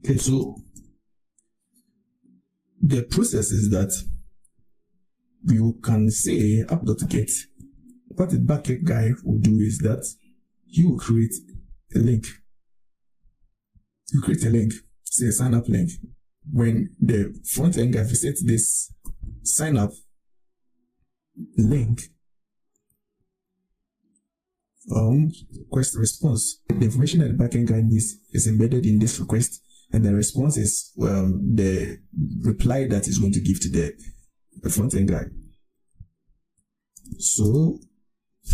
Okay, so the process is that you can say app.get. What the backend guy will do is that he will create a link. You create a link, say a sign up link. When the front end guy visits this sign up link, request response, the information that the backend guy needs is embedded in this request, and the response is the reply that is going to give to the front end guy. So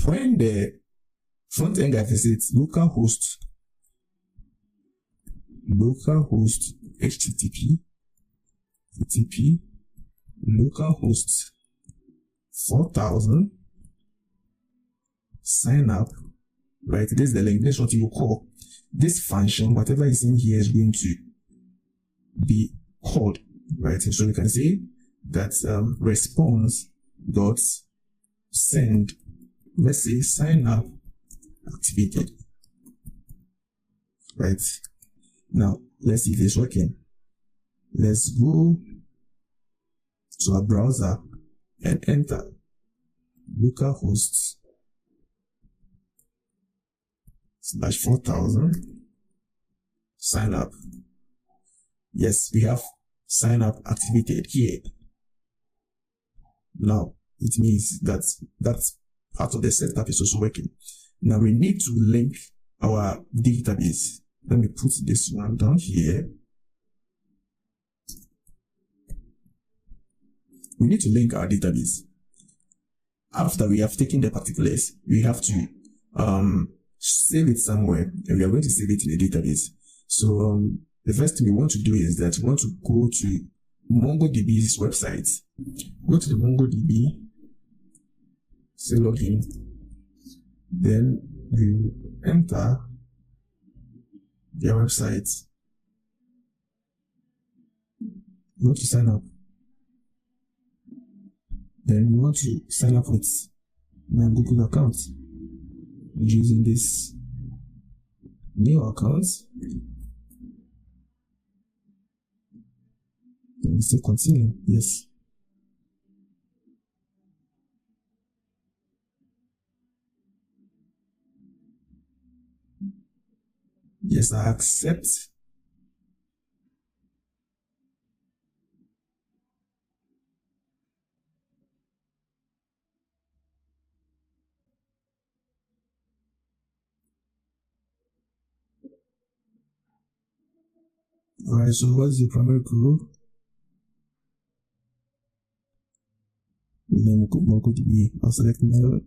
when the front end guy visits localhost http localhost 4000 sign up, right? This is the link. This is what you call this function. Whatever is in here is going to be called, right? So we can say that response dot send, let's say sign up activated, right? Now let's see if it's working. Let's go to our browser and enter localhost /4000 sign up. Yes, we have sign up activated here. Now it means that part of the setup is also working. Now we need to link our database. Let me put this one down here. We need to link our database. After we have taken the particulars, we have to save it somewhere, and we are going to save it in a database. So the first thing we want to do is that we want to go to MongoDB's website. Go to the MongoDB, say login, then you enter their website. You want to sign up. Then you want to sign up with my Google account using this new account. Then you say continue. Yes. Yes, I accept. Alright, so what's the primary goal? Then MongoDB. I'll select mail.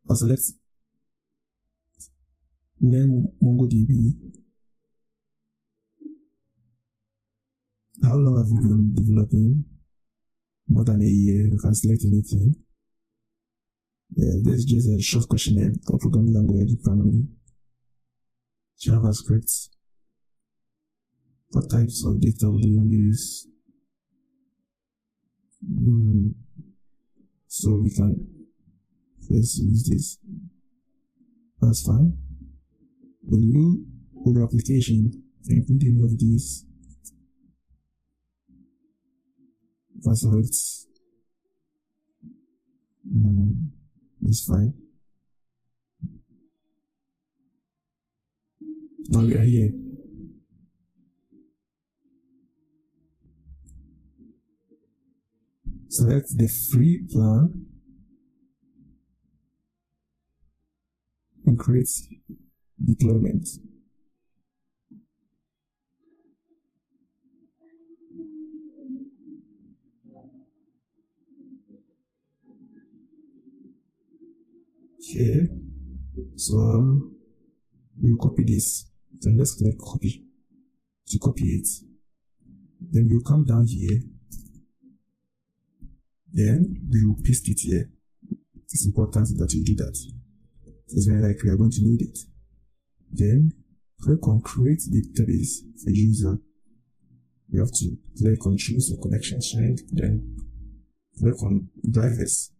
I'll select then MongoDB. How long have you been developing? More than a year. You can select anything. Yeah, this is just a short questionnaire for programming language primary. JavaScript. What types of data will you use? So we can first use this. That's fine. Will your application include any of these? Select. It's fine. Now we are here. Select the free plan and create deployment. Okay, so you copy this. Then let's click copy to copy it. Then you come down here. Then you paste it here. It's important that you do that. It's very likely you're going to need it. Then click on create database for user. You have to click on choose the connection strength. Then click on drivers.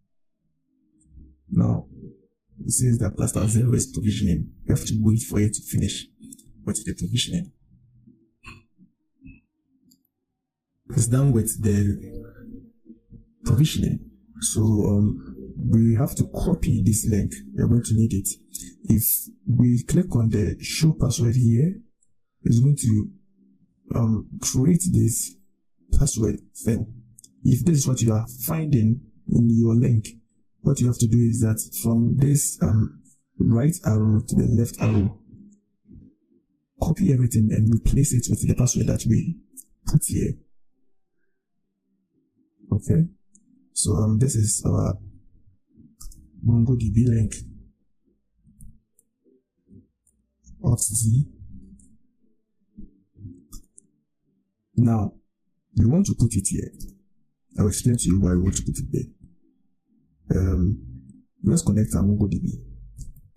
Now it says that cluster 0 is provisioning. You have to wait for it to finish. What's the provisioning? it's done with the provisioning. So we have to copy this link. We're going to need it. If we click on the show password here, it's going to create this password thing. If this is what you are finding in your link, what you have to do is that from this right arrow to the left arrow, copy everything and replace it with the password that we put here. Okay, so this is our MongoDB link. Z. Now you want to put it here. I'll explain to you why we want to put it there. Let's connect our MongoDB.